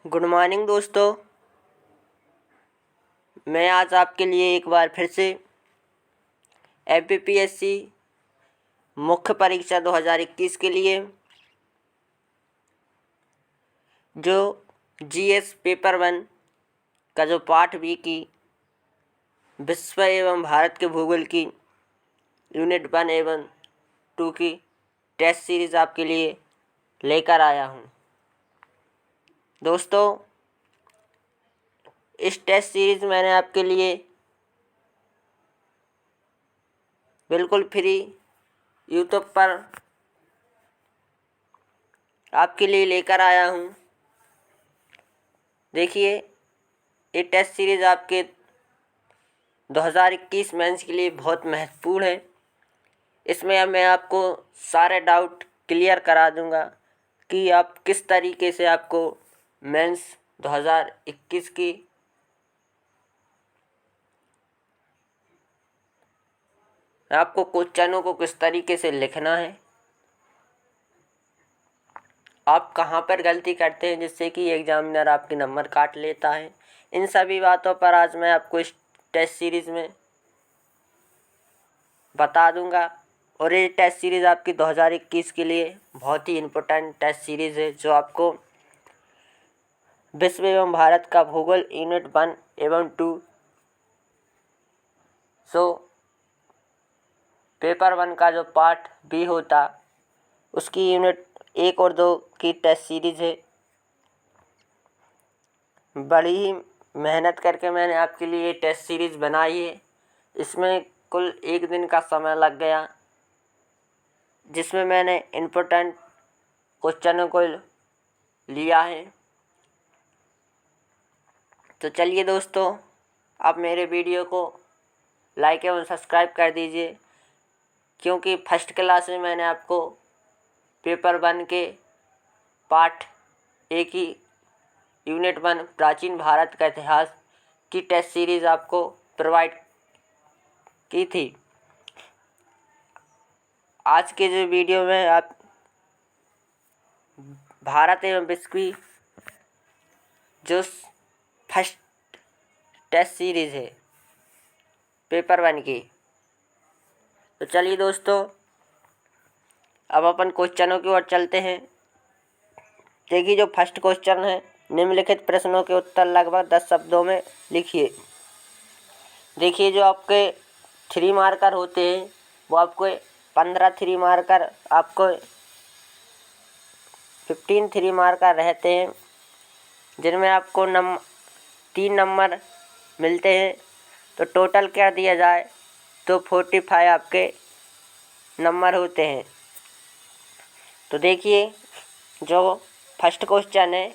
Good morning दोस्तों। मैं आज आपके लिए एक बार फिर से एमपीपीएससी मुख्य परीक्षा 2021 के लिए जो जीएस पेपर 1 का जो पार्ट बी की विश्व एवं भारत के भूगोल की यूनिट 1 एवं 2 की टेस्ट सीरीज़ आपके लिए लेकर आया हूँ। दोस्तों, इस टेस्ट सीरीज़ मैंने आपके लिए बिल्कुल फ्री यूट्यूब पर आपके लिए लेकर आया हूँ। देखिए, ये टेस्ट सीरीज़ आपके 2021 मेंस के लिए बहुत महत्वपूर्ण है। इसमें अब मैं आपको सारे डाउट क्लियर करा दूंगा कि आप किस तरीके से आपको मेंस 2021 की आपको क्वेश्चनों को किस तरीके से लिखना है, आप कहाँ पर गलती करते हैं जिससे कि एग्जामिनर आपके नंबर काट लेता है। इन सभी बातों पर आज मैं आपको इस टेस्ट सीरीज़ में बता दूंगा। और ये टेस्ट सीरीज़ आपकी 2021 के लिए बहुत ही इम्पोर्टेंट टेस्ट सीरीज़ है, जो आपको विश्व एवं भारत का भूगोल यूनिट 1 एवं 2 पेपर 1 का जो पार्ट बी होता उसकी यूनिट 1 और 2 की टेस्ट सीरीज़ है। बड़ी ही मेहनत करके मैंने आपके लिए टेस्ट सीरीज़ बनाई है। इसमें कुल 1 दिन का समय लग गया, जिसमें मैंने इम्पोर्टेंट क्वेश्चनों को लिया है। तो चलिए दोस्तों, आप मेरे वीडियो को लाइक एवं सब्सक्राइब कर दीजिए, क्योंकि फर्स्ट क्लास में मैंने आपको पेपर 1 के पार्ट ए की यूनिट 1 प्राचीन भारत का इतिहास की टेस्ट सीरीज़ आपको प्रोवाइड की थी। आज के जो वीडियो में आप भारत एवं विश्व की जो फर्स्ट टेस्ट सीरीज़ है पेपर 1 की, तो चलिए दोस्तों, अब अपन क्वेश्चनों की ओर चलते हैं। देखिए, जो फर्स्ट क्वेश्चन है, निम्नलिखित प्रश्नों के उत्तर लगभग 10 शब्दों में लिखिए। देखिए, जो आपके 3 मार्कर होते हैं वो आपको 15 3 मार्कर, आपको 15 3 मार्कर रहते हैं, जिनमें आपको 3 नंबर मिलते हैं। तो टोटल क्या दिया जाए तो 45 आपके नंबर होते हैं। तो देखिए, जो फर्स्ट क्वेश्चन है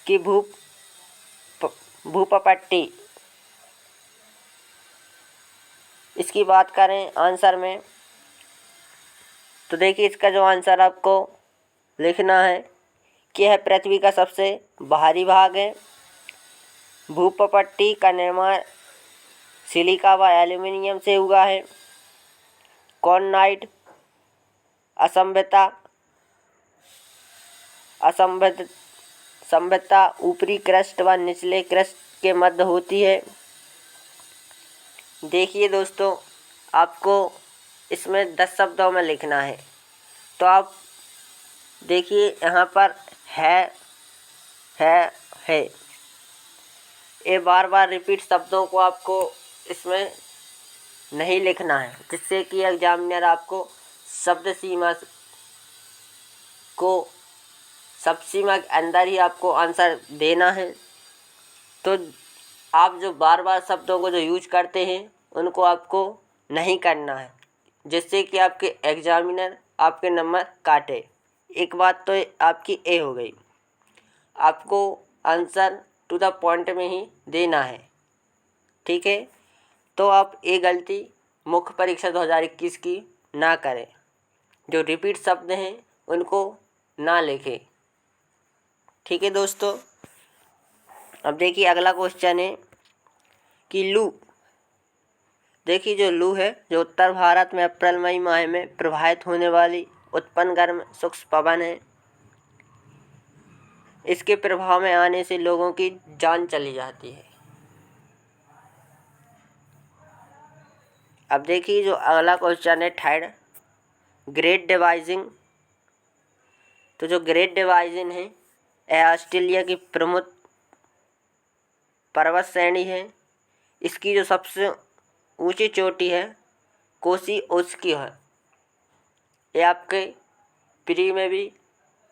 कि भूपट्टी, इसकी बात करें आंसर में, तो देखिए इसका जो आंसर आपको लिखना है कि यह पृथ्वी का सबसे बाहरी भाग है। भूपट्टी का निर्माण सिलिका व एल्यूमिनियम से हुआ है। कॉर्नाइट असंबद्धता ऊपरी क्रस्ट व निचले क्रस्ट के मध्य होती है। देखिए दोस्तों, आपको इसमें 10 शब्दों में लिखना है। तो आप देखिए, यहाँ पर है ये बार बार रिपीट शब्दों को आपको इसमें नहीं लिखना है, जिससे कि एग्जामिनर आपको शब्द सीमा के अंदर ही आपको आंसर देना है। तो आप जो बार बार शब्दों को जो यूज करते हैं उनको आपको नहीं करना है, जिससे कि आपके एग्जामिनर आपके नंबर काटे। एक बात तो आपकी ए हो गई, आपको आंसर टू द पॉइंट में ही देना है, ठीक है। तो आप ये गलती मुख्य परीक्षा 2021 की ना करें, जो रिपीट शब्द हैं उनको ना लिखें, ठीक है दोस्तों। अब देखिए, अगला क्वेश्चन है कि लू। देखिए, जो लू है, जो उत्तर भारत में अप्रैल मई माह में प्रवाहित होने वाली उत्पन्न गर्म शुष्क पवन है। इसके प्रभाव में आने से लोगों की जान चली जाती है। अब देखिए जो अगला क्वेश्चन है थर्ड, ग्रेट डिवाइजिंग। तो जो ग्रेट डिवाइजन है यह ऑस्ट्रेलिया की प्रमुख पर्वत श्रेणी है। इसकी जो सबसे ऊंची चोटी है कोसी ओस्की है। ये आपके प्री में भी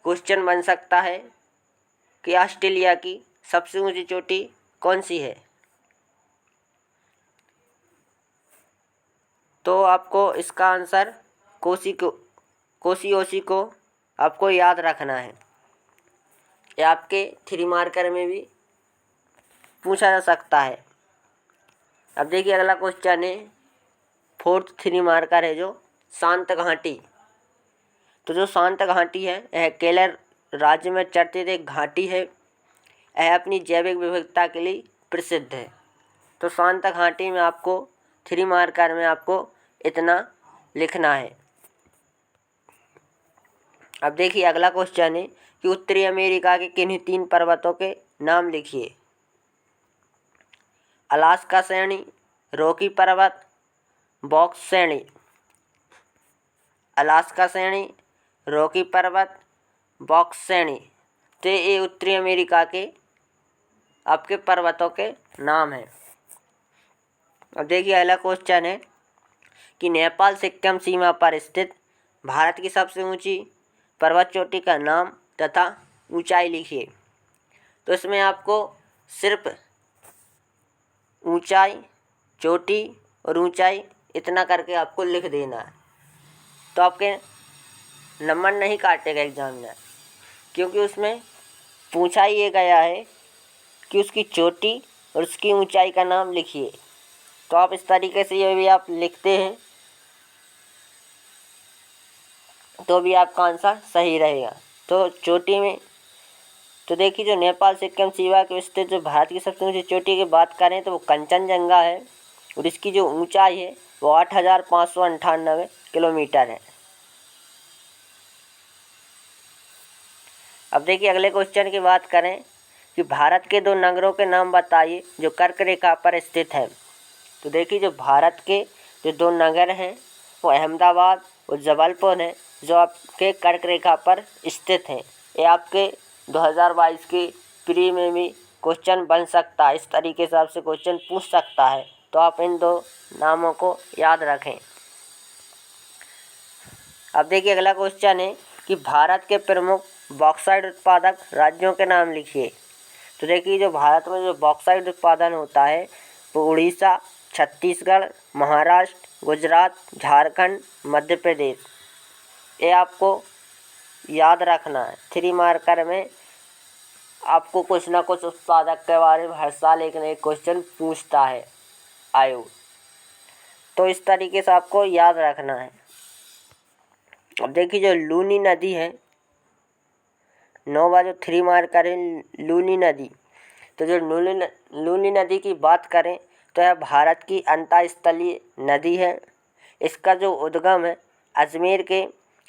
क्वेश्चन बन सकता है कि ऑस्ट्रेलिया की सबसे ऊंची चोटी कौन सी है। तो आपको इसका आंसर कोसी ओसी को आपको याद रखना है। ये आपके 3 मार्कर में भी पूछा जा सकता है। अब देखिए अगला क्वेश्चन है फोर्थ 3 मार्कर है जो शांत घाटी। तो जो शांत घाटी है यह केरल राज्य में चरचित एक घाटी है। यह अपनी जैविक विविधता के लिए प्रसिद्ध है। तो शांत घाटी में आपको 3 मार्कर में आपको इतना लिखना है। अब देखिए अगला क्वेश्चन है कि उत्तरी अमेरिका के किन्हीं 3 पर्वतों के नाम लिखिए। अलास्का श्रेणी, रॉकी पर्वत, बॉक्स श्रेणी। अलास्का श्रेणी, रॉकी पर्वत, बॉक्स श्रेणी। तो ये उत्तरी अमेरिका के आपके पर्वतों के नाम हैं। अब देखिए अगला क्वेश्चन है कि नेपाल सिक्किम सीमा पर स्थित भारत की सबसे ऊंची पर्वत चोटी का नाम तथा ऊंचाई लिखिए। तो इसमें आपको सिर्फ ऊंचाई, चोटी और ऊंचाई इतना करके आपको लिख देना है। तो आपके नंबर नहीं काटेगा एग्जामिनर, क्योंकि उसमें पूछा ही ये गया है कि उसकी चोटी और उसकी ऊंचाई का नाम लिखिए। तो आप इस तरीके से ये भी आप लिखते हैं तो भी आपका आंसर सही रहेगा। तो चोटी में तो देखिए जो नेपाल सिक्किम सीमा के स्थित जो भारत की सबसे ऊंची चोटी की बात करें तो वो कंचनजंगा है और इसकी जो ऊंचाई है वो 8,598 किलोमीटर है। अब देखिए अगले क्वेश्चन की बात करें कि भारत के 2 नगरों के नाम बताइए जो कर्क रेखा पर स्थित है। तो देखिए जो भारत के जो 2 नगर हैं वो अहमदाबाद और जबलपुर हैं जो आपके कर्क रेखा पर स्थित हैं। ये आपके 2022 के प्री में भी क्वेश्चन बन सकता है। इस तरीके से आपसे क्वेश्चन पूछ सकता है। तो आप इन 2 नामों को याद रखें। अब देखिए अगला क्वेश्चन है कि भारत के प्रमुख बॉक्साइट उत्पादक राज्यों के नाम लिखिए। तो देखिए जो भारत में जो बॉक्साइट उत्पादन होता है वो उड़ीसा, छत्तीसगढ़, महाराष्ट्र, गुजरात, झारखंड, मध्य प्रदेश। ये आपको याद रखना है। 3 मार्कर में आपको कुछ ना कुछ उत्पादक के बारे में हर साल एक न एक क्वेश्चन पूछता है आयोग। तो इस तरीके से आपको याद रखना है। अब देखिए जो लूनी नदी है 9वां जो 3 मार्कर है लूनी नदी। तो जो लूनी नदी की बात करें तो यह भारत की अंतःस्थलीय नदी है। इसका जो उद्गम है अजमेर के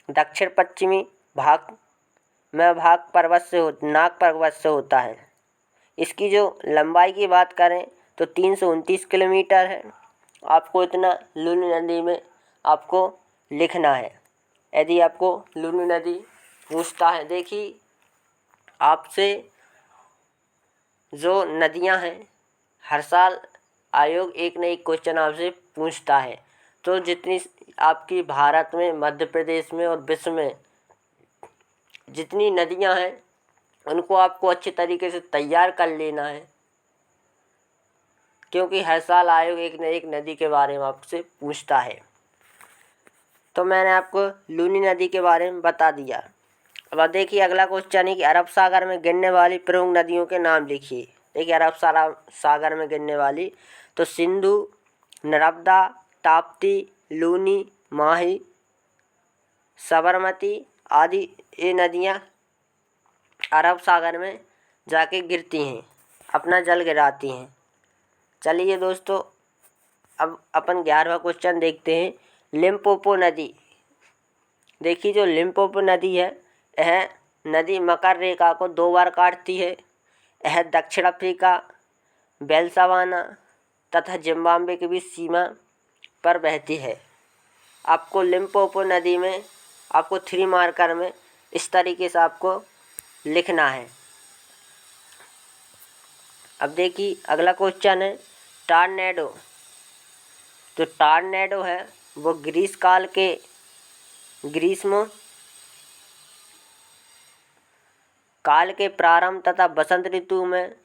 दक्षिण पश्चिमी भाग में नाग पर्वत से होता है। इसकी जो लंबाई की बात करें तो 329 किलोमीटर है। आपको इतना लूनी नदी में आपको लिखना है यदि आपको लूनी नदी पूछता है। देखिए आपसे जो नदियां हैं हर साल आयोग एक न एक क्वेश्चन आपसे पूछता है। तो जितनी आपकी भारत में, मध्य प्रदेश में और विश्व में जितनी नदियां हैं उनको आपको अच्छे तरीके से तैयार कर लेना है, क्योंकि हर साल आयोग एक न एक नदी के बारे में आपसे पूछता है। तो मैंने आपको लूनी नदी के बारे में बता दिया। अब देखिए अगला क्वेश्चन है कि अरब सागर में गिरने वाली प्रमुख नदियों के नाम लिखिए। देखिए अरब सागर में गिरने वाली तो सिंधु, नर्मदा, ताप्ती, लूनी, माही, साबरमती आदि ये नदियाँ अरब सागर में जाके गिरती हैं, अपना जल गिराती हैं। चलिए दोस्तों अब अपन 11वां क्वेश्चन देखते हैं। लिम्पोपो नदी। देखिए जो लिम्पोपो नदी है यह नदी मकर रेखा को 2 बार काटती है। यह दक्षिण अफ्रीका, बोत्सवाना तथा जिम्बाब्वे के बीच सीमा पर बहती है। आपको लिम्पोपो नदी में आपको 3 मार्कर में इस तरीके से आपको लिखना है। अब देखिए अगला क्वेश्चन है टॉर्नेडो। तो टॉर्नेडो है वो ग्रीष्म काल के प्रारंभ तथा बसंत ऋतु में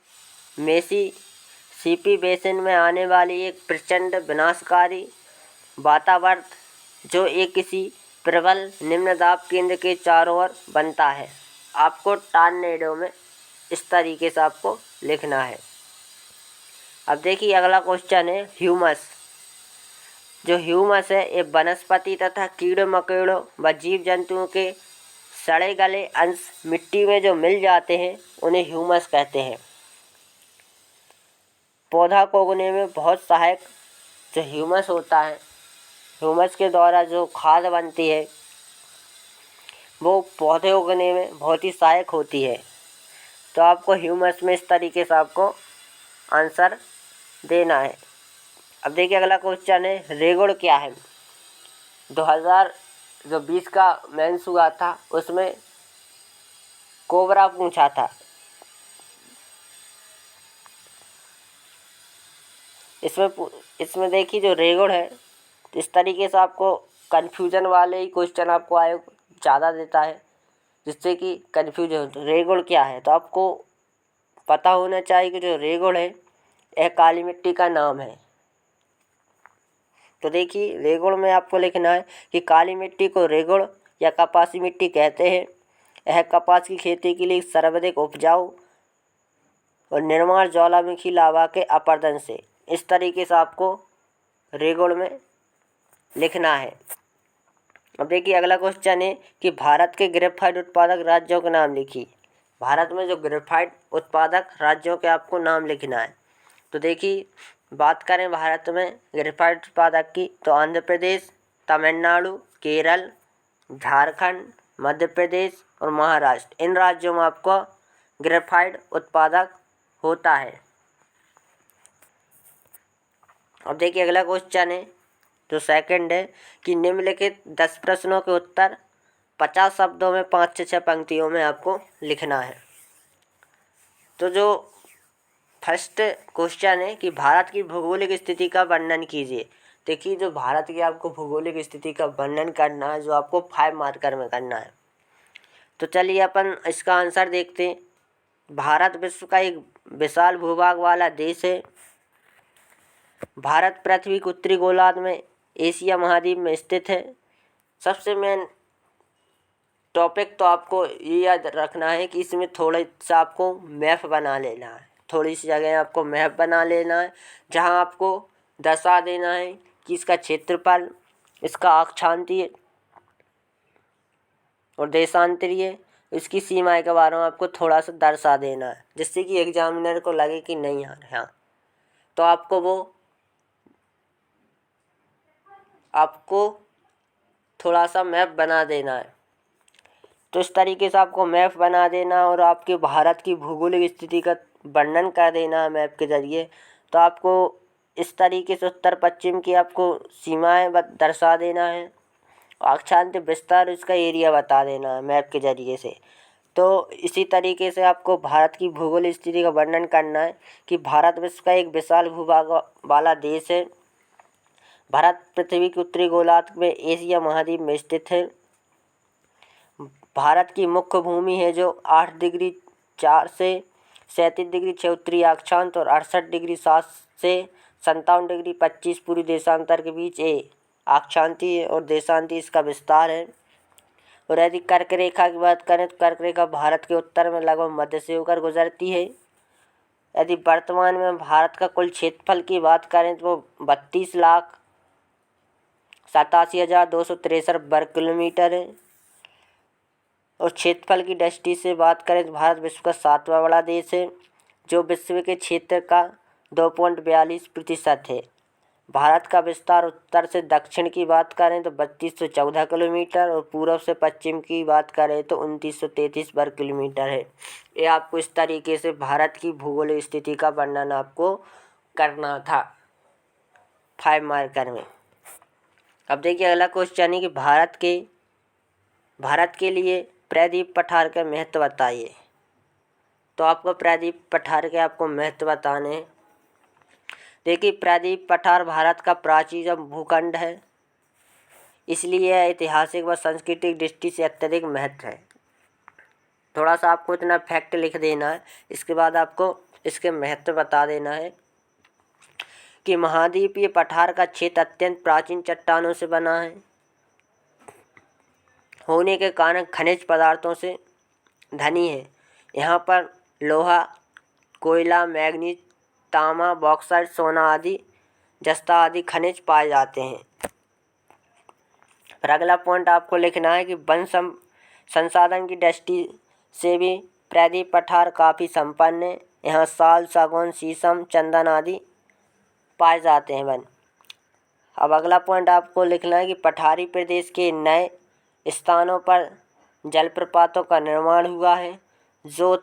मिसिसिपी बेसिन में आने वाली एक प्रचंड विनाशकारी वातावरण जो एक किसी प्रबल निम्न दाब केंद्र के चारों ओर बनता है। आपको टॉर्नेडो में इस तरीके से आपको लिखना है। अब देखिए अगला क्वेश्चन है ह्यूमस। जो ह्यूमस है ये वनस्पति तथा कीड़े मकोड़ों व जीव जंतुओं के सड़े गले अंश मिट्टी में जो मिल जाते हैं उन्हें ह्यूमस कहते हैं। पौधा को उगने में बहुत सहायक जो ह्यूमस होता है, ह्यूमस के द्वारा जो खाद बनती है वो पौधे उगने में बहुत ही सहायक होती है। तो आपको ह्यूमस में इस तरीके से आपको आंसर देना है। अब देखिए अगला क्वेश्चन है रेगुड़ क्या है। 2020 का मेंस हुआ था उसमें कोबरा पूछा था। इसमें देखिए जो रेगुड़ है इस तरीके से आपको कन्फ्यूजन वाले ही क्वेश्चन आपको आयोग ज़्यादा देता है जिससे कि कन्फ्यूजन हो। रेगुड़ क्या है तो आपको पता होना चाहिए कि जो रेगुड़ है यह काली मिट्टी का नाम है। तो देखिए रेगुड़ में आपको लिखना है कि काली मिट्टी को रेगुड़ या कपासी मिट्टी कहते हैं। यह कपास की खेती के लिए सर्वाधिक उपजाऊ और निर्माण ज्वालामुखी लावा के अपरदन से इस तरीके से आपको रेगुड़ में लिखना है। अब देखिए अगला क्वेश्चन है कि भारत के ग्रेफाइट उत्पादक राज्यों के नाम लिखिए। भारत में जो ग्रेफाइट उत्पादक राज्यों के आपको नाम लिखना है। तो देखिए बात करें भारत में ग्रेफाइट उत्पादक की तो आंध्र प्रदेश, तमिलनाडु, केरल, झारखंड, मध्य प्रदेश और महाराष्ट्र, इन राज्यों में आपको ग्रेफाइट उत्पादक होता है। अब देखिए अगला क्वेश्चन है जो सेकंड है कि निम्नलिखित 10 प्रश्नों के उत्तर 50 शब्दों में 5 से 6 पंक्तियों में आपको लिखना है। तो जो फर्स्ट क्वेश्चन है कि भारत की भौगोलिक स्थिति का वर्णन कीजिए। देखिए जो भारत की आपको भौगोलिक स्थिति का वर्णन करना है जो आपको 5 मार्कर में करना है। तो चलिए अपन इसका आंसर देखते हैं। भारत विश्व का एक विशाल भूभाग वाला देश है। भारत पृथ्वी के उत्तरी गोलार्ध में एशिया महाद्वीप में स्थित है। सबसे मेन टॉपिक तो आपको ये याद रखना है कि इसमें थोड़ा सा आपको मैप बना लेना है। थोड़ी सी जगह आपको मैप बना लेना है जहां आपको दर्शा देना है कि इसका क्षेत्रफल, इसका अक्षांशीय और देशांतरीय, इसकी सीमाएं के बारे में आपको थोड़ा सा दर्शा देना है जिससे कि एग्जामिनर को लगे कि नहीं यार हाँ। तो आपको थोड़ा सा मैप बना देना है। तो इस तरीके से आपको मैप बना देना और आपके भारत की भौगोलिक स्थिति का वर्णन कर देना है मैप के ज़रिए। तो आपको इस तरीके से उत्तर पश्चिम की आपको सीमाएं दर्शा देना है, अक्षांश विस्तार इसका एरिया बता देना है मैप के ज़रिए से। तो इसी तरीके से आपको भारत की भौगोलिक स्थिति का वर्णन करना है कि भारत विश्व का एक विशाल भूभाग वाला देश है। भारत पृथ्वी के उत्तरी गोलार्ध में एशिया महाद्वीप में स्थित है। भारत की मुख्य भूमि है जो 8 डिग्री 4 से 37 डिग्री 6 उत्तरी अक्षांश और 68 डिग्री 7 से 57 डिग्री 25 पूर्वी देशांतर के बीच अक्षांशीय और देशांतीय इसका विस्तार है। और यदि कर्क रेखा की बात करें तो कर्क रेखा भारत के उत्तर में लगभग मध्य से होकर गुजरती है। यदि वर्तमान में भारत का कुल क्षेत्रफल की बात करें तो वो 32,87,263 वर्ग किलोमीटर है। और क्षेत्रफल की दृष्टि से बात करें तो भारत विश्व का 7वां बड़ा देश है जो विश्व के क्षेत्र का 2.42% है। भारत का विस्तार उत्तर से दक्षिण की बात करें तो 3214 किलोमीटर और पूर्व से पश्चिम की बात करें तो 2933 वर्ग किलोमीटर है। ये आपको इस तरीके से भारत की भूगोलिक स्थिति का वर्णन आपको करना था 5 मार्कर में। अब देखिए अगला क्वेश्चन है कि भारत के लिए प्रायद्वीप पठार का महत्व बताइए। तो आपको प्रायद्वीप पठार के आपको महत्व बताने हैं। देखिए प्रायद्वीप पठार भारत का प्राचीन भूखंड है, इसलिए यह ऐतिहासिक व सांस्कृतिक दृष्टि से अत्यधिक महत्व है। थोड़ा सा आपको इतना फैक्ट लिख देना है, इसके बाद आपको इसके महत्व बता देना है कि महाद्वीपीय पठार का क्षेत्र अत्यंत प्राचीन चट्टानों से बना है होने के कारण खनिज पदार्थों से धनी है। यहाँ पर लोहा, कोयला, मैग्नीज, तांबा, बॉक्साइट, सोना आदि जस्ता आदि खनिज पाए जाते हैं। फिर अगला पॉइंट आपको लिखना है कि वन संसाधन की दृष्टि से भी प्रायद्वीप पठार काफ़ी संपन्न है। यहाँ साल, सागौन, शीशम, चंदन आदि पाए जाते हैं वन। अब अगला पॉइंट आपको लिखना है कि पठारी प्रदेश के नए स्थानों पर जलप्रपातों का निर्माण हुआ है जो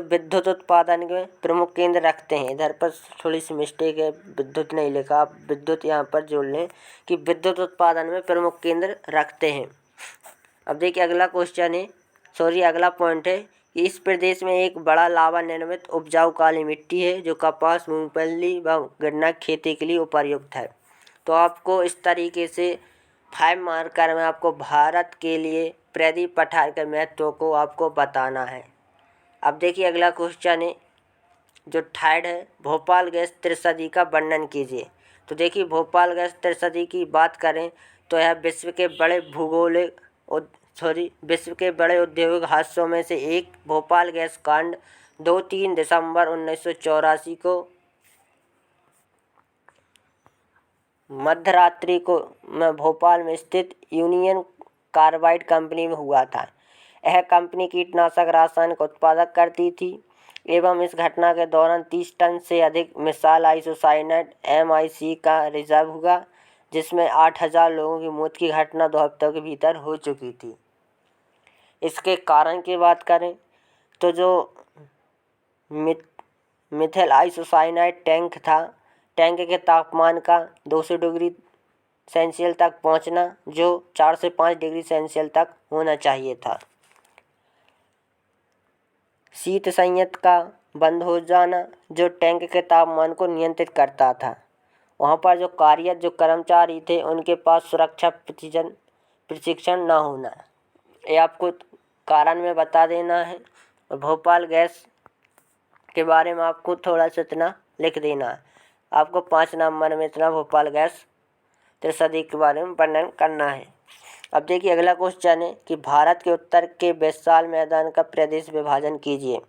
विद्युत उत्पादन के प्रमुख केंद्र रखते हैं। इधर पर थोड़ी सी मिस्टेक है, विद्युत नहीं लिखा, आप विद्युत यहाँ पर जोड़ लें कि विद्युत उत्पादन में प्रमुख केंद्र रखते हैं। अब देखिए अगला अगला पॉइंट है कि इस प्रदेश में एक बड़ा लावा निर्मित उपजाऊ काली मिट्टी है जो कपास, मूंगफली व गन्ना खेती के लिए उपयुक्त है। तो आपको इस तरीके से 5 मार्कर में आपको भारत के लिए प्रायद्वीप पठार के महत्व को आपको बताना है। अब देखिए अगला क्वेश्चन है जो थर्ड है, भोपाल गैस त्रिसदी का वर्णन कीजिए। तो देखिए भोपाल गैस त्रिसदी की बात करें तो यह विश्व के बड़े औद्योगिक हादसों में से एक भोपाल गैस कांड 2-3 दिसंबर 1984 को मध्यरात्रि को भोपाल में स्थित यूनियन कार्बाइड कंपनी में हुआ था। यह कंपनी कीटनाशक रसायन का उत्पादन करती थी एवं इस घटना के दौरान 30 टन से अधिक मिसाइल आइसोसाइनेट MIC का रिजर्व हुआ, जिसमें 8000 लोगों की मौत की घटना 2 हफ्तों के भीतर हो चुकी थी। इसके कारण की बात करें तो जो मिथाइल आइसोसाइनेट टैंक के तापमान का 200 डिग्री सेल्सियस तक पहुंचना, जो 4 से 5 डिग्री सेल्सियस तक होना चाहिए था। शीत संयंत्र का बंद हो जाना, जो टैंक के तापमान को नियंत्रित करता था। वहाँ पर जो कर्मचारी थे उनके पास सुरक्षा प्रशिक्षण न होना, ये आपको कारण में बता देना है। और भोपाल गैस के बारे में आपको थोड़ा सा इतना लिख देना है। आपको 5 नंबर में इतना भोपाल गैस त्रिसदी के बारे में वर्णन करना है। अब देखिए अगला क्वेश्चन है कि भारत के उत्तर के विशाल मैदान का प्रदेश विभाजन कीजिए।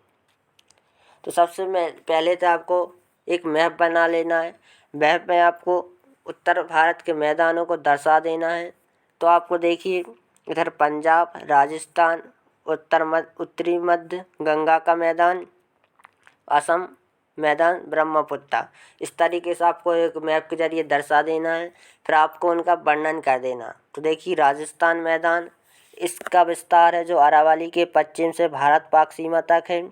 तो सबसे पहले तो आपको एक मैप बना लेना है। मैप में आपको उत्तर भारत के मैदानों को दर्शा देना है। तो आपको देखिए इधर पंजाब, राजस्थान, उत्तरी मध्य गंगा का मैदान, असम मैदान, ब्रह्मपुत्र, इस तरीके से आपको एक मैप के जरिए दर्शा देना है। फिर आपको उनका वर्णन कर देना। तो देखिए राजस्थान मैदान, इसका विस्तार है जो अरावली के पश्चिम से भारत पाक सीमा तक है।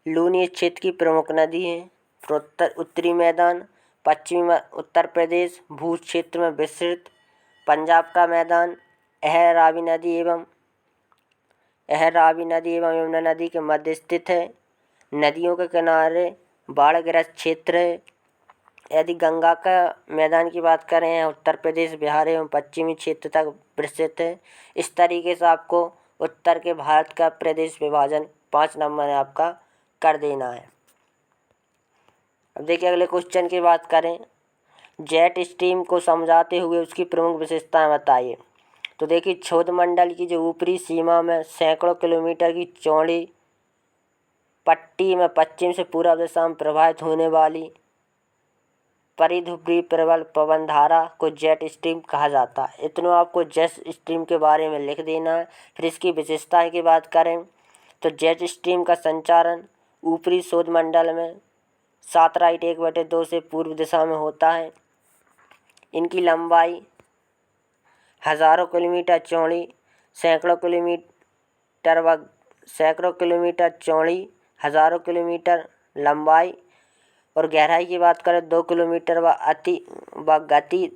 लूनी इस क्षेत्र की प्रमुख नदी है। फिर उत्तरी मैदान पश्चिमी उत्तर प्रदेश भू क्षेत्र में विस्तृत। पंजाब का मैदान यह रावी नदी एवं यमुना नदी के मध्य स्थित है। नदियों के किनारे बाढ़ग्रस्त क्षेत्र है। यदि गंगा का मैदान की बात करें, उत्तर प्रदेश, बिहार एवं पश्चिमी क्षेत्र तक विस्तृत है। इस तरीके से आपको उत्तर के भारत का प्रदेश विभाजन 5 नंबर में आपका कर देना है। अब देखिए अगले क्वेश्चन की बात करें, जेट स्ट्रीम को समझाते हुए उसकी प्रमुख विशेषताएं बताइए। तो देखिए क्षोधमंडल की जो ऊपरी सीमा में सैकड़ों किलोमीटर की चौड़ी पट्टी में पश्चिम से पूर्व दिशा में प्रवाहित होने वाली परिध्रुवीय प्रबल पवन धारा को जेट स्ट्रीम कहा जाता है। इतना आपको जेट स्ट्रीम के बारे में लिख देना है। फिर इसकी विशेषताएं की बात करें तो जेट स्ट्रीम का संचारण ऊपरी क्षोधमंडल में 7 राइट 1/2 से पूर्व दिशा में होता है। इनकी लंबाई हज़ारों किलोमीटर चौड़ी, सैकड़ों किलोमीटर चौड़ी, हज़ारों किलोमीटर लंबाई और गहराई की बात करें 2 किलोमीटर व गति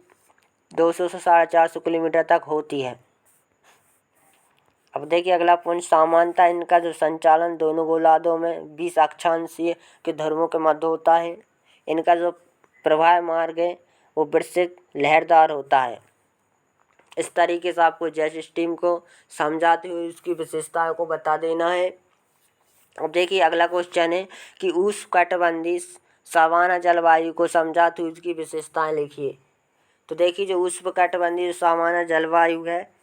200 से 450 किलोमीटर तक होती है। अब देखिए अगला पॉइंट, सामान्यतः इनका जो संचालन दोनों गोलार्धों में 20 अक्षांशीय के ध्रुवों के मध्य होता है। इनका जो प्रवाह मार्ग है वो विस्तृत लहरदार होता है। इस तरीके से आपको जेट स्ट्रीम को समझाते हुए उसकी विशेषताओं को बता देना है। अब देखिए अगला क्वेश्चन है कि उष्णकटिबंधीय सवाना जलवायु को समझाते हुए उसकी विशेषताएं लिखिए। तो देखिए जो उष्णकटिबंधीय सवाना जलवायु है,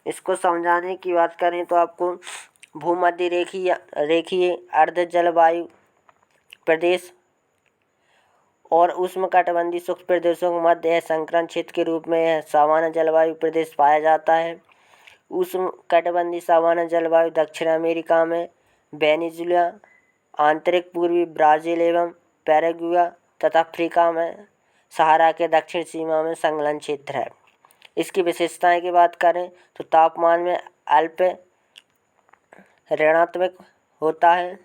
इसको समझाने की बात करें तो आपको भूमध्य रेखीय अर्ध जलवायु प्रदेश और उष्णकटिबंधीय शुष्क प्रदेशों के मध्य संकरण क्षेत्र के रूप में यह सवाना जलवायु प्रदेश पाया जाता है। उष्णकटिबंधीय सवाना जलवायु दक्षिण अमेरिका में वेनेजुएला, आंतरिक पूर्वी ब्राज़ील एवं पैराग्वे तथा अफ्रीका में सहारा के दक्षिण सीमा में संलग्न क्षेत्र है। इसकी विशेषताएं की बात करें तो तापमान में अल्प ऋणात्मक होता है।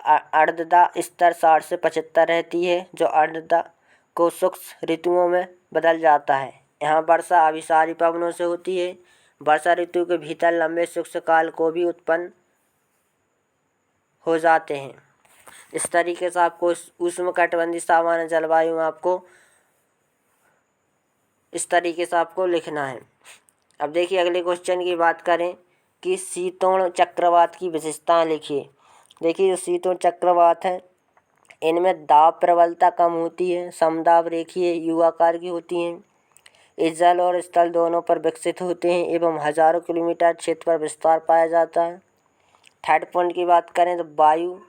आर्द्रता स्तर 60 से 75 रहती है, जो आर्द्रता को शुष्क ऋतुओं में बदल जाता है। यहाँ वर्षा अभिसारी पवनों से होती है। वर्षा ऋतु के भीतर लंबे शुष्क काल को भी उत्पन्न हो जाते हैं। इस तरीके से आपको उष्णकटिबंधीय सामान्य जलवायु में आपको इस तरीके से आपको लिखना है। अब देखिए अगले क्वेश्चन की बात करें कि शीतोष्ण चक्रवात की विशेषताएं लिखिए। देखिए जो शीतोष्ण चक्रवात है इनमें दाब प्रबलता कम होती है, समदाब रेखीय यू आकार की होती हैं, ये जल और स्थल दोनों पर विकसित होते हैं एवं हजारों किलोमीटर क्षेत्र पर विस्तार पाया जाता है। थर्ड पॉइंट की बात करें तो वायु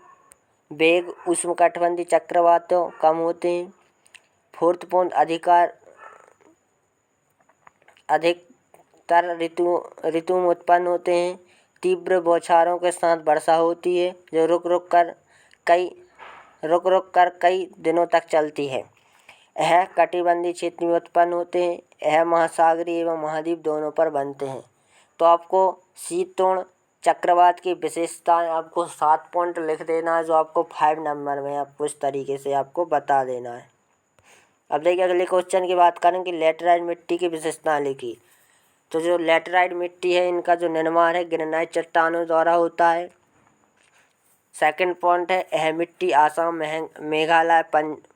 वेग उष्णकटिबंधीय चक्रवातों कम होते हैं। फोर्थ पॉइंट अधिकतर ऋतु में उत्पन्न होते हैं। तीव्र बौछारों के साथ वर्षा होती है जो रुक रुक कर कई दिनों तक चलती है। यह कटिबंधीय क्षेत्र में उत्पन्न होते हैं। यह महासागरीय एवं महाद्वीप दोनों पर बनते हैं। तो आपको शीतोष्ण चक्रवात की विशेषताएं आपको 7 पॉइंट लिख देना है, जो आपको 5 नंबर में आपको इस तरीके से आपको बता देना है। अब देखिए अगले क्वेश्चन की बात करें कि लैटेराइट मिट्टी की विशेषताएं लिखी। तो जो लैटेराइट मिट्टी है इनका जो निर्माण है ग्रेनाइट चट्टानों द्वारा होता है। सेकंड पॉइंट है यह मिट्टी आसाम, मेघालय,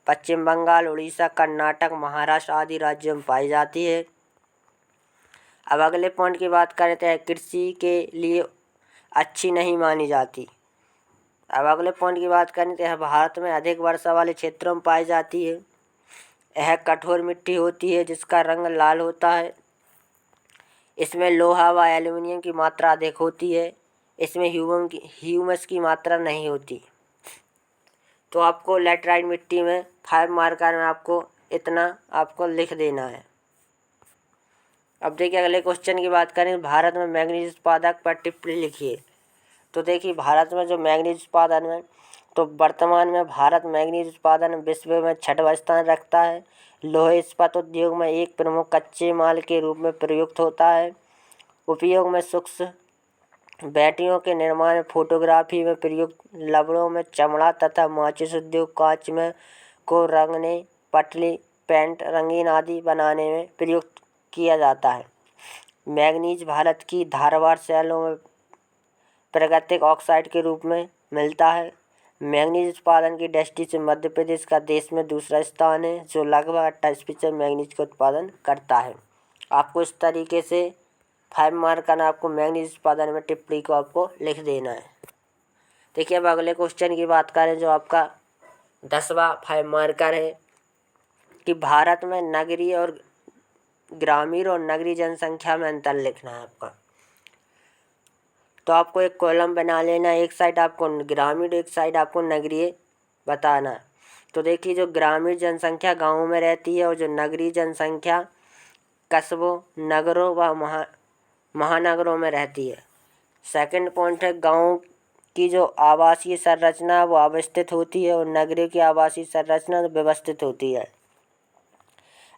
पश्चिम बंगाल, उड़ीसा, कर्नाटक, महाराष्ट्र आदि राज्यों में पाई जाती है। अब अगले पॉइंट की बात करें तो यह कृषि के लिए अच्छी नहीं मानी जाती। अब अगले पॉइंट की बात करें तो यह भारत में अधिक वर्षा वाले क्षेत्रों में पाई जाती है। यह कठोर मिट्टी होती है जिसका रंग लाल होता है। इसमें लोहा व एल्युमिनियम की मात्रा अधिक होती है। इसमें ह्यूमस की मात्रा नहीं होती। तो आपको लैटेराइट मिट्टी में 5 मार्कर में आपको इतना आपको लिख देना है। अब देखिए अगले क्वेश्चन की बात करें भारत में मैंगनीज उत्पादक पर टिप्पणी लिखिए। तो देखिए भारत में जो मैंगनीज उत्पादन में तो वर्तमान में भारत मैंगनीज उत्पादन विश्व में 6वां स्थान रखता है। लोहे इस्पात उद्योग में एक प्रमुख कच्चे माल के रूप में प्रयुक्त होता है। उपयोग में सूक्ष्म बैटरियों के निर्माण, फोटोग्राफी में प्रयुक्त, लवणों में, चमड़ा तथा माचिस उद्योग, कांच में को रंगने, पटली, पेंट, रंगीन आदि बनाने में प्रयुक्त किया जाता है। मैंगनीज भारत की धारवाड़ शैलों में प्राकृतिक ऑक्साइड के रूप में मिलता है। मैंगनीज उत्पादन की दृष्टि से मध्य प्रदेश का देश में दूसरा स्थान है, जो लगभग 28% मैंगनीज का उत्पादन करता है। आपको इस तरीके से 5 मार्क का आपको मैंगनीज उत्पादन में टिप्पणी को आपको लिख देना है। देखिए अब अगले क्वेश्चन की बात करें जो आपका 10वां 5 मार्कर है कि भारत में नगरीय और ग्रामीण और नगरीय जनसंख्या में अंतर लिखना है आपका। तो आपको एक कॉलम बना लेना, एक साइड आपको ग्रामीण, एक साइड आपको नगरीय बताना है। तो देखिए जो ग्रामीण जनसंख्या गाँवों में रहती है और जो नगरीय जनसंख्या कस्बों, नगरों व महानगरों में रहती है। सेकंड पॉइंट है गाँव की जो आवासीय संरचना है वो अव्यवस्थित होती है और नगरीय की आवासीय संरचना व्यवस्थित होती है।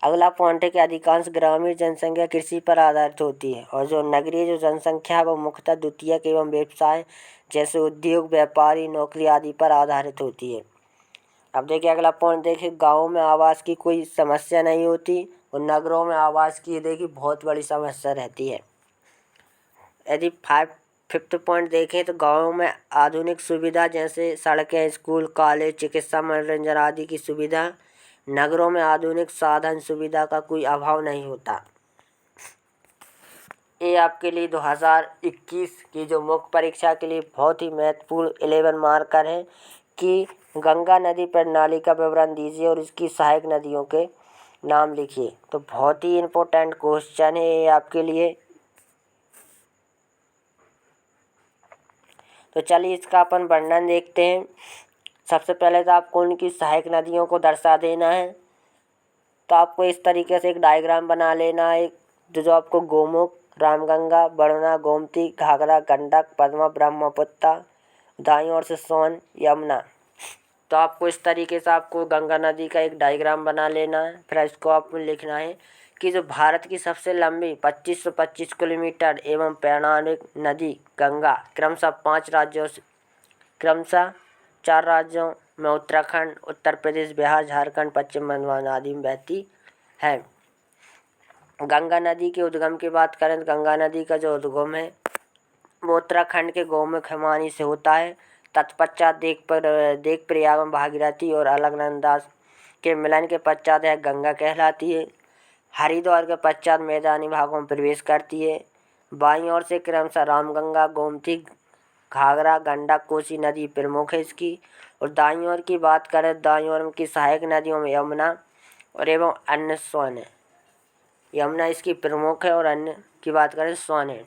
अगला पॉइंट है कि अधिकांश ग्रामीण जनसंख्या कृषि पर आधारित होती है और जो नगरीय जो जनसंख्या है वो मुख्यतः द्वितीयक एवं व्यवसाय जैसे उद्योग, व्यापारी, नौकरी आदि पर आधारित होती है। अब देखिए अगला पॉइंट, देखिए गाँव में आवास की कोई समस्या नहीं होती और नगरों में आवास की देखिए बहुत बड़ी समस्या रहती है। यदि फिफ्थ पॉइंट देखें तो गाँव में आधुनिक सुविधा जैसे सड़कें, स्कूल, कॉलेज, चिकित्सा, मनोरंजन आदि की सुविधा, नगरों में आधुनिक साधन सुविधा का कोई अभाव नहीं होता। ये आपके लिए 2021 की जो मुख्य परीक्षा के लिए बहुत ही महत्वपूर्ण 11 मार्कर है कि गंगा नदी प्रणाली का विवरण दीजिए और इसकी सहायक नदियों के नाम लिखिए। तो बहुत ही इम्पोर्टेंट क्वेश्चन है ये आपके लिए। तो चलिए इसका अपन वर्णन देखते हैं। सबसे पहले तो आपको उनकी सहायक नदियों को दर्शा देना है। तो आपको इस तरीके से एक डायग्राम बना लेना है, जो आपको गोमुख, रामगंगा, वरुणा, गोमती, घाघरा, गंडक, पद्मा, ब्रह्मपुत्र, दाईं ओर से सोन, यमुना। तो आपको इस तरीके से आपको गंगा नदी का एक डायग्राम बना लेना है। फिर इसको आपको लिखना है कि जो भारत की सबसे लंबी 2525 किलोमीटर एवं पौराणिक नदी गंगा क्रमशः 4 राज्यों में उत्तराखंड, उत्तर प्रदेश, बिहार, झारखंड, पश्चिम बंगाल आदि में बहती है। गंगा नदी के उद्गम की बात करें तो गंगा नदी का जो उद्गम है वो उत्तराखंड के गोमुख हिमानी से होता है। तत्पश्चात देख प्रयाग में भागीरथी और अलकनंदा के मिलन के पश्चात यह गंगा कहलाती है। हरिद्वार के पश्चात मैदानी भागों में प्रवेश करती है। बाईं ओर से क्रमशः रामगंगा, गोमती, घाघरा, गंडक, कोसी नदी प्रमुख है इसकी। और दाईं ओर की बात करें, दाईं ओर की सहायक नदियों में यमुना और एवं अन्य सोन है। यमुना इसकी प्रमुख है और अन्य की बात करें सोन है।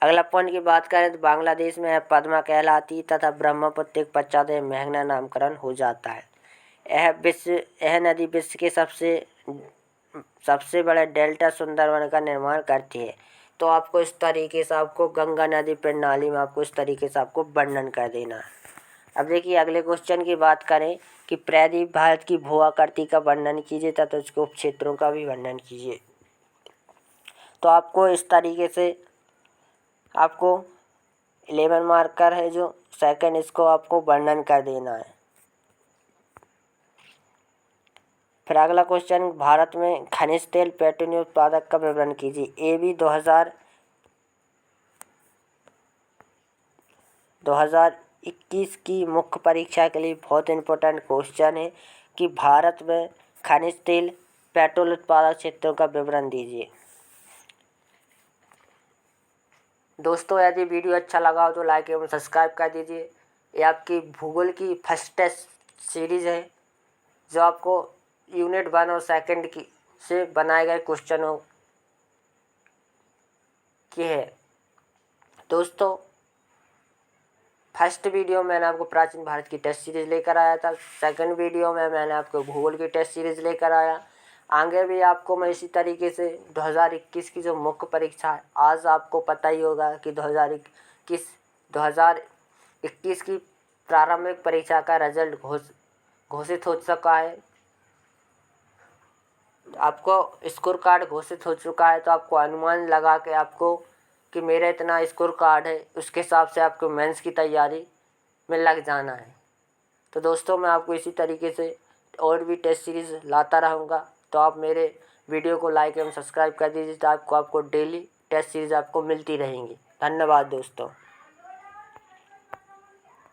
अगला पॉइंट की बात करें तो बांग्लादेश में पद्मा कहलाती तथा ब्रह्मपुत्र के पश्चात मेघना नामकरण हो जाता है। यह नदी विश्व के सबसे बड़े डेल्टा सुंदरवन का निर्माण करती है। तो आपको इस तरीके से आपको गंगा नदी प्रणाली में आपको इस तरीके से आपको वर्णन कर देना है। अब देखिए अगले क्वेश्चन की बात करें कि प्रायद्वीप भारत की भू आकृति का वर्णन कीजिए तथा उसके उप क्षेत्रों का भी वर्णन कीजिए। तो आपको इस तरीके से आपको 11 मार्कर है जो सेकंड, इसको आपको वर्णन कर देना है। फिर अगला क्वेश्चन, भारत में खनिज तेल पेट्रोलियम उत्पादक का विवरण कीजिए। ये भी 2021 की मुख्य परीक्षा के लिए बहुत इंपॉर्टेंट क्वेश्चन है कि भारत में खनिज तेल पेट्रोल उत्पादक क्षेत्रों का विवरण दीजिए। दोस्तों यदि वीडियो अच्छा लगा हो तो लाइक एवं सब्सक्राइब कर दीजिए। ये आपकी भूगोल की फर्स्ट टेस्ट सीरीज़ है जो आपको यूनिट 1 और सेकंड की से बनाए गए क्वेश्चनों की है। दोस्तों फर्स्ट वीडियो मैंने आपको प्राचीन भारत की टेस्ट सीरीज़ लेकर आया था। सेकंड वीडियो में मैंने आपको भूगोल की टेस्ट सीरीज़ लेकर आया। आगे भी आपको मैं इसी तरीके से 2021 की जो मुख्य परीक्षा है, आज आपको पता ही होगा कि 2021 की प्रारंभिक परीक्षा का रिजल्ट घोषित हो चुका है। आपको स्कोर कार्ड घोषित हो चुका है। तो आपको अनुमान लगा के आपको कि मेरा इतना स्कोर कार्ड है, उसके हिसाब से आपको मेंस की तैयारी में लग जाना है। तो दोस्तों मैं आपको इसी तरीके से और भी टेस्ट सीरीज़ लाता रहूँगा। तो आप मेरे वीडियो को लाइक एवं सब्सक्राइब कर दीजिए तो आपको डेली टेस्ट सीरीज़ आपको मिलती रहेंगी। धन्यवाद दोस्तों।